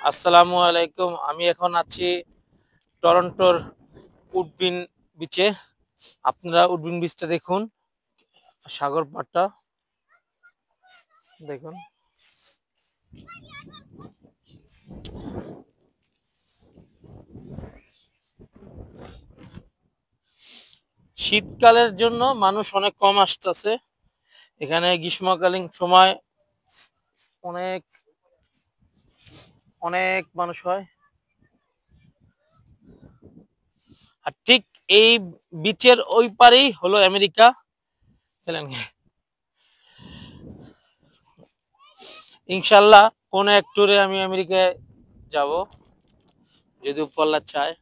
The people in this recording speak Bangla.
আসসালামু আলাইকুম। আমি এখন আছি টরন্টোর উডবিন বিচে। আপনারা উডবিন বিচটা দেখুন, সাগর পাড়টা দেখুন। শীতকালের জন্য মানুষ অনেক কম আসতেছে এখানে। গ্রীষ্মকালীন সময় অনেক অনেক মানুষ হয়। আর ঠিক এই বিচের ওই পারেই হলো আমেরিকা। চলেন ইনশাল্লাহ কোন এক ট্যুরে আমি আমেরিকায় যাব, যদি উপরওয়ালা চায়।